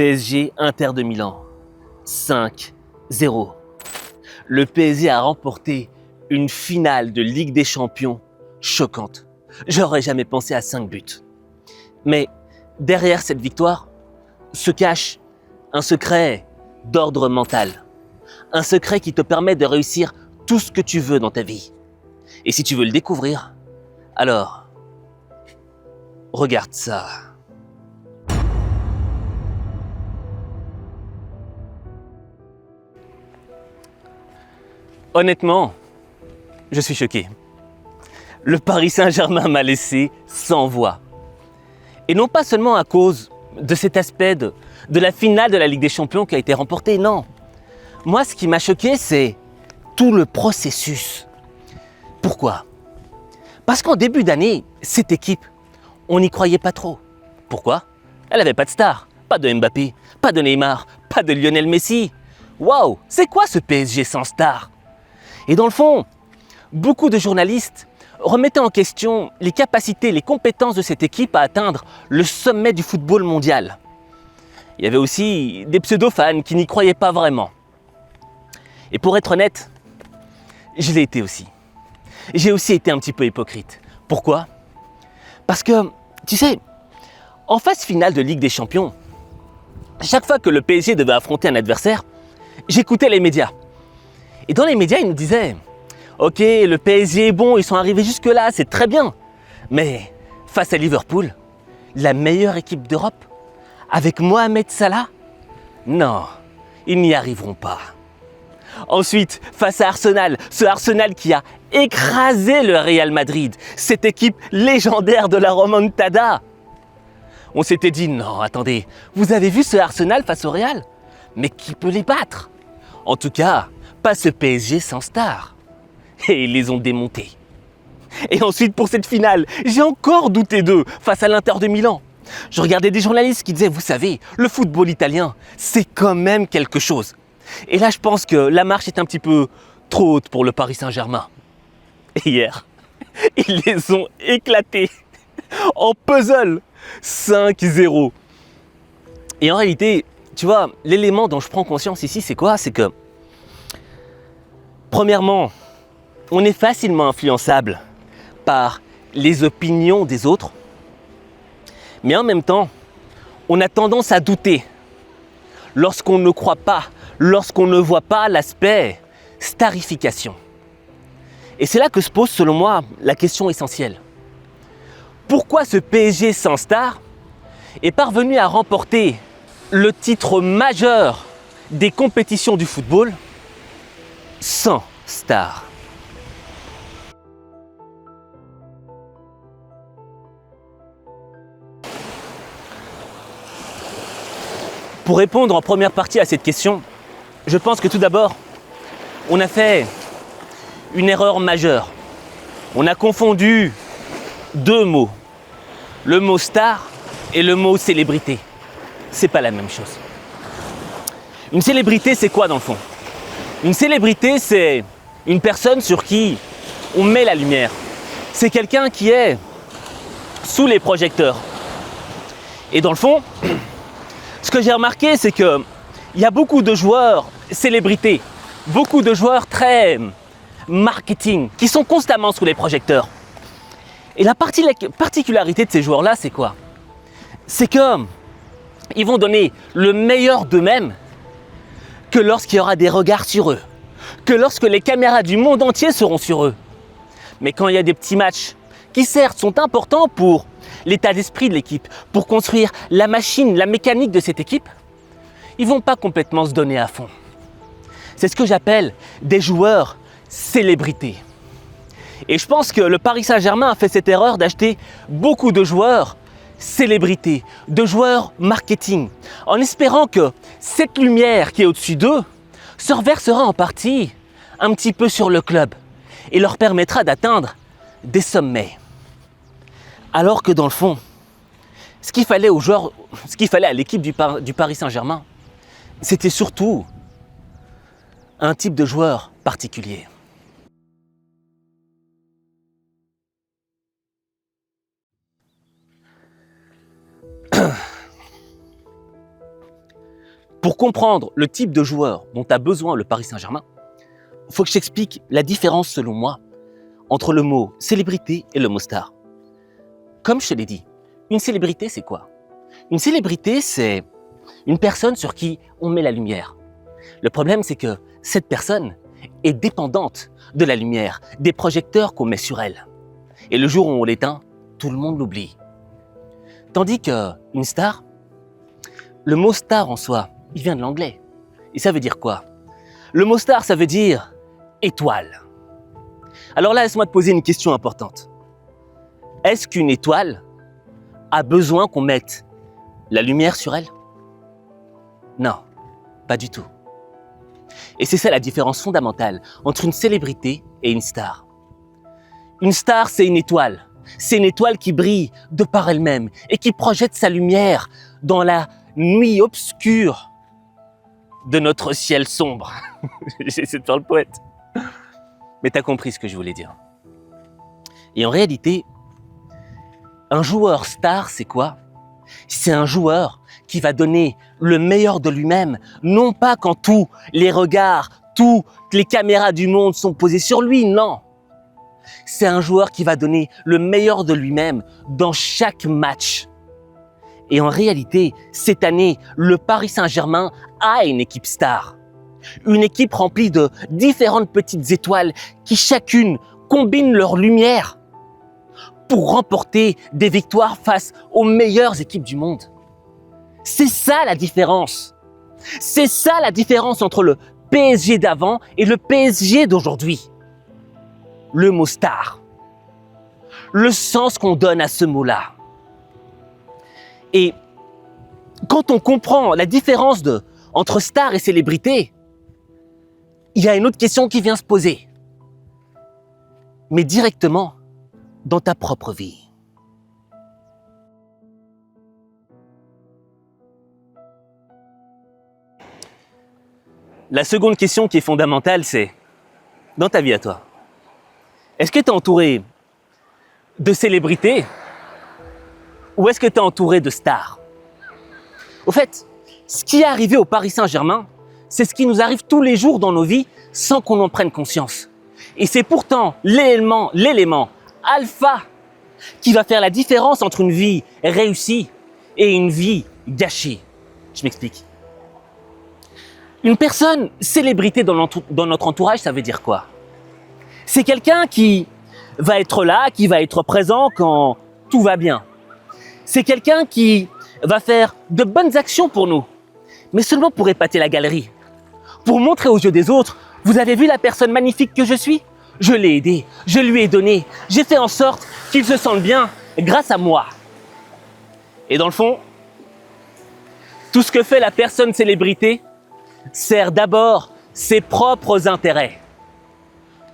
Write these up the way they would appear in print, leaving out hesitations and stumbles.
PSG Inter de Milan, 5-0. Le PSG a remporté une finale de Ligue des Champions choquante. J'aurais jamais pensé à 5 buts. Mais derrière cette victoire se cache un secret d'ordre mental. Un secret qui te permet de réussir tout ce que tu veux dans ta vie. Et si tu veux le découvrir, alors, regarde ça. Honnêtement, je suis choqué. Le Paris Saint-Germain m'a laissé sans voix. Et non pas seulement à cause de cet aspect de la finale de la Ligue des Champions qui a été remportée, non. Moi, ce qui m'a choqué, c'est tout le processus. Pourquoi ? Parce qu'en début d'année, cette équipe, on n'y croyait pas trop. Pourquoi ? Elle n'avait pas de star, pas de Mbappé, pas de Neymar, pas de Lionel Messi. Waouh, c'est quoi ce PSG sans star ? Et dans le fond, beaucoup de journalistes remettaient en question les capacités, les compétences de cette équipe à atteindre le sommet du football mondial. Il y avait aussi des pseudo-fans qui n'y croyaient pas vraiment. Et pour être honnête, je l'ai été aussi. J'ai aussi été un petit peu hypocrite. Pourquoi ? Parce que, tu sais, en phase finale de Ligue des Champions, chaque fois que le PSG devait affronter un adversaire, j'écoutais les médias. Et dans les médias, ils nous disaient « Ok, le PSG est bon, ils sont arrivés jusque-là, c'est très bien. Mais face à Liverpool, la meilleure équipe d'Europe, avec Mohamed Salah, non, ils n'y arriveront pas. » Ensuite, face à Arsenal, ce Arsenal qui a écrasé le Real Madrid, cette équipe légendaire de la remontada. On s'était dit, non, attendez, vous avez vu ce Arsenal face au Real ? Mais qui peut les battre ? En tout cas, pas ce PSG sans star. Et ils les ont démontés. Et ensuite, pour cette finale, j'ai encore douté d'eux face à l'Inter de Milan. Je regardais des journalistes qui disaient, vous savez, le football italien, c'est quand même quelque chose. Et là, je pense que la marche est un petit peu trop haute pour le Paris Saint-Germain. Et hier, ils les ont éclatés en puzzle, 5-0. Et en réalité, tu vois, l'élément dont je prends conscience ici, c'est quoi ? C'est que, premièrement, on est facilement influençable par les opinions des autres, mais en même temps, on a tendance à douter lorsqu'on ne croit pas, lorsqu'on ne voit pas l'aspect starification. Et c'est là que se pose, selon moi, la question essentielle. Pourquoi ce PSG sans star est parvenu à remporter le titre majeur des compétitions du football sans star ? Pour répondre en première partie à cette question, je pense que tout d'abord, on a fait une erreur majeure. On a confondu deux mots, le mot star et le mot célébrité. C'est pas la même chose. Une célébrité, c'est quoi dans le fond ? Une célébrité, c'est une personne sur qui on met la lumière. C'est quelqu'un qui est sous les projecteurs. Et dans le fond, ce que j'ai remarqué, c'est qu'il y a beaucoup de joueurs célébrités, beaucoup de joueurs très marketing, qui sont constamment sous les projecteurs. Et la particularité de ces joueurs-là, c'est quoi ? C'est qu'ils vont donner le meilleur d'eux-mêmes que lorsqu'il y aura des regards sur eux, que lorsque les caméras du monde entier seront sur eux. Mais quand il y a des petits matchs qui certes sont importants pour l'état d'esprit de l'équipe, pour construire la machine, la mécanique de cette équipe, ils ne vont pas complètement se donner à fond. C'est ce que j'appelle des joueurs célébrités. Et je pense que le Paris Saint-Germain a fait cette erreur d'acheter beaucoup de joueurs célébrités, de joueurs marketing, en espérant que cette lumière qui est au-dessus d'eux se reversera en partie un petit peu sur le club et leur permettra d'atteindre des sommets. Alors que dans le fond, ce qu'il fallait aux joueurs, ce qu'il fallait à l'équipe du Paris Saint-Germain, c'était surtout un type de joueur particulier. Pour comprendre le type de joueur dont a besoin le Paris Saint-Germain, il faut que je t'explique la différence, selon moi, entre le mot célébrité et le mot star. Comme je te l'ai dit, une célébrité, c'est quoi? Une célébrité, c'est une personne sur qui on met la lumière. Le problème, c'est que cette personne est dépendante de la lumière, des projecteurs qu'on met sur elle. Et le jour où on l'éteint, tout le monde l'oublie. Tandis qu'une star, le mot star en soi, il vient de l'anglais. Et ça veut dire quoi? Le mot star, ça veut dire étoile. Alors là, laisse-moi te poser une question importante. Est-ce qu'une étoile a besoin qu'on mette la lumière sur elle? Non, pas du tout. Et c'est ça la différence fondamentale entre une célébrité et une star. Une star, c'est une étoile. C'est une étoile qui brille de par elle-même et qui projette sa lumière dans la nuit obscure de notre ciel sombre. J'essaie de faire le poète. Mais tu as compris ce que je voulais dire. Et en réalité, un joueur star, c'est quoi? C'est un joueur qui va donner le meilleur de lui-même, non pas quand tous les regards, toutes les caméras du monde sont posées sur lui, non. C'est un joueur qui va donner le meilleur de lui-même dans chaque match. Et en réalité, cette année, le Paris Saint-Germain a une équipe star. Une équipe remplie de différentes petites étoiles qui chacune combinent leur lumière pour remporter des victoires face aux meilleures équipes du monde. C'est ça la différence. C'est ça la différence entre le PSG d'avant et le PSG d'aujourd'hui. Le mot star. Le sens qu'on donne à ce mot-là. Et quand on comprend la différence entre star et célébrité, il y a une autre question qui vient se poser. Mais directement dans ta propre vie. La seconde question qui est fondamentale, c'est dans ta vie à toi. Est-ce que tu es entouré de célébrités ou est-ce que tu es entouré de stars? Au fait, ce qui est arrivé au Paris Saint-Germain, c'est ce qui nous arrive tous les jours dans nos vies sans qu'on en prenne conscience. Et c'est pourtant l'élément alpha qui va faire la différence entre une vie réussie et une vie gâchée. Je m'explique. Une personne célébrité dans notre entourage, ça veut dire quoi? C'est quelqu'un qui va être là, qui va être présent quand tout va bien. C'est quelqu'un qui va faire de bonnes actions pour nous, mais seulement pour épater la galerie. Pour montrer aux yeux des autres, vous avez vu la personne magnifique que je suis? Je l'ai aidé, je lui ai donné, j'ai fait en sorte qu'il se sente bien grâce à moi. Et dans le fond, tout ce que fait la personne célébrité sert d'abord ses propres intérêts.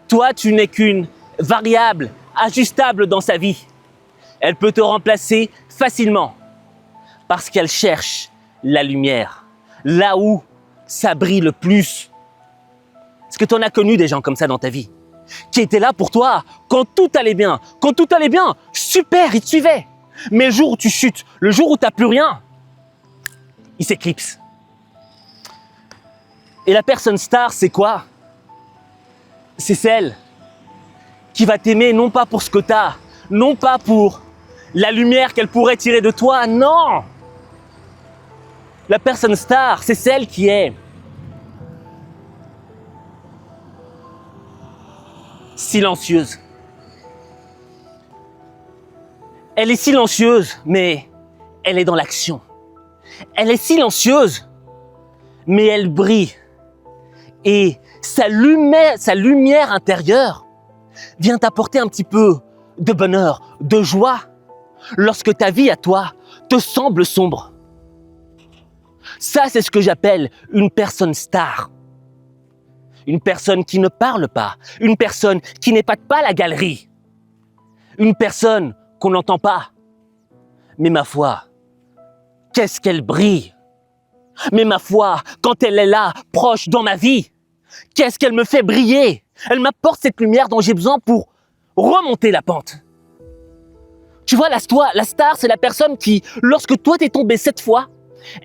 Toi, tu n'es qu'une variable ajustable dans sa vie. Elle peut te remplacer facilement parce qu'elle cherche la lumière, là où ça brille le plus. Est-ce que tu en as connu des gens comme ça dans ta vie? Qui étaient là pour toi quand tout allait bien. Quand tout allait bien, super, ils te suivaient. Mais le jour où tu chutes, le jour où tu n'as plus rien, ils s'éclipsent. Et la personne star, c'est quoi? C'est celle qui va t'aimer non pas pour ce que tu as, non pas pour la lumière qu'elle pourrait tirer de toi, non! La personne star, c'est celle qui est silencieuse. Elle est silencieuse, mais elle est dans l'action. Elle est silencieuse, mais elle brille. Et sa lumière intérieure vient t'apporter un petit peu de bonheur, de joie, lorsque ta vie à toi te semble sombre. Ça, c'est ce que j'appelle une personne star. Une personne qui ne parle pas, une personne qui n'épate pas la galerie, une personne qu'on n'entend pas. Mais ma foi, qu'est-ce qu'elle brille! Mais ma foi, quand elle est là, proche dans ma vie, qu'est-ce qu'elle me fait briller! Elle m'apporte cette lumière dont j'ai besoin pour remonter la pente. Tu vois, la star, c'est la personne qui, lorsque toi t'es tombé 7 fois,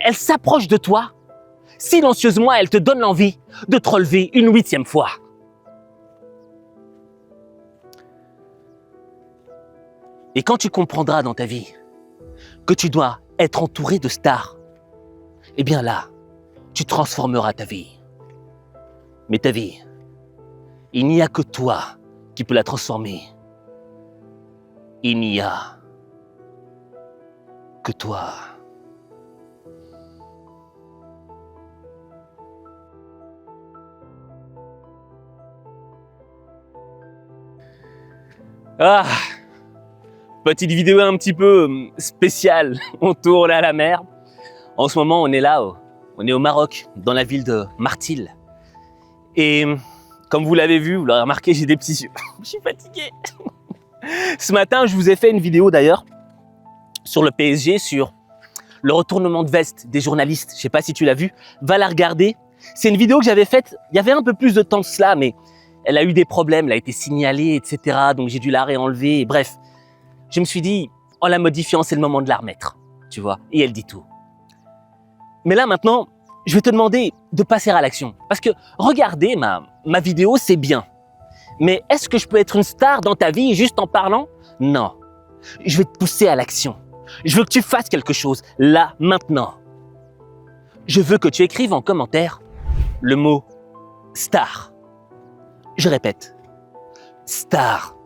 elle s'approche de toi, silencieusement, elle te donne l'envie de te relever une 8e fois. Et quand tu comprendras dans ta vie que tu dois être entouré de stars, eh bien là, tu transformeras ta vie. Mais ta vie, il n'y a que toi qui peux la transformer. Il n'y a que toi. Ah, petite vidéo un petit peu spéciale. On tourne à la mer. En ce moment, on est là, on est au Maroc, dans la ville de Martil. Et comme vous l'avez vu, vous l'aurez remarqué, j'ai des petits yeux. Je suis fatigué. Ce matin, je vous ai fait une vidéo d'ailleurs sur le PSG, sur le retournement de veste des journalistes. Je ne sais pas si tu l'as vu, va la regarder. C'est une vidéo que j'avais faite il y avait un peu plus de temps de cela, mais elle a eu des problèmes, elle a été signalée, etc. Donc j'ai dû la réenlever. Bref, je me suis dit, en la modifiant, c'est le moment de la remettre, tu vois. Et elle dit tout. Mais là maintenant, je vais te demander de passer à l'action. Parce que regarder ma vidéo, c'est bien. Mais est-ce que je peux être une star dans ta vie juste en parlant? Non. Je vais te pousser à l'action. Je veux que tu fasses quelque chose, là, maintenant. Je veux que tu écrives en commentaire le mot « star ». Je répète, « star ».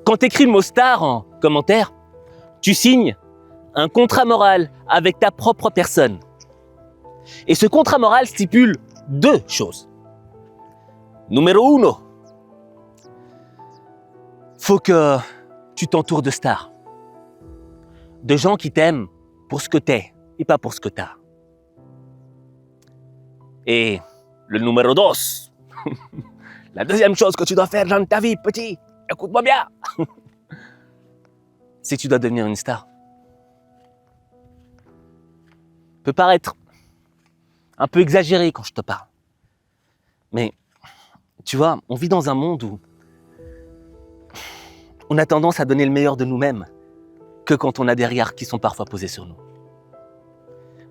Quand tu écris le mot « star » en commentaire, tu signes un contrat moral avec ta propre personne. Et ce contrat moral stipule 2 choses. Numéro 1, faut que tu t'entoures de stars. De gens qui t'aiment pour ce que t'es et pas pour ce que t'as. Et le numéro 2, la deuxième chose que tu dois faire dans ta vie, petit, écoute-moi bien, c'est que tu dois devenir une star. Peut paraître un peu exagéré quand je te parle. Mais tu vois, on vit dans un monde où on a tendance à donner le meilleur de nous-mêmes que quand on a des regards qui sont parfois posés sur nous.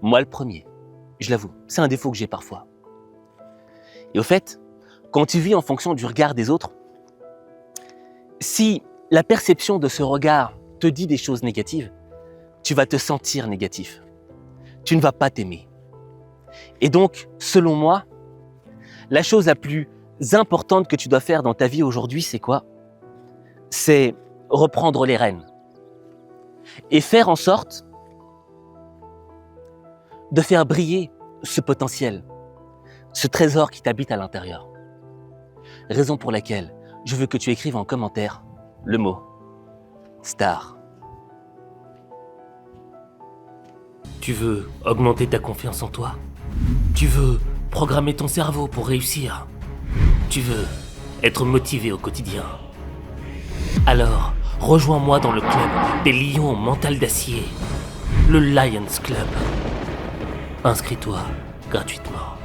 Moi, le premier, je l'avoue, c'est un défaut que j'ai parfois. Et au fait, quand tu vis en fonction du regard des autres, si la perception de ce regard te dit des choses négatives, tu vas te sentir négatif. Tu ne vas pas t'aimer. Et donc, selon moi, la chose la plus importante que tu dois faire dans ta vie aujourd'hui, c'est quoi? C'est reprendre les rênes et faire en sorte de faire briller ce potentiel, ce trésor qui t'habite à l'intérieur. Raison pour laquelle je veux que tu écrives en commentaire le mot « star ». Tu veux augmenter ta confiance en toi? Tu veux programmer ton cerveau pour réussir? Tu veux être motivé au quotidien? Alors, rejoins-moi dans le club des lions mental d'acier, le Lions Club. Inscris-toi gratuitement.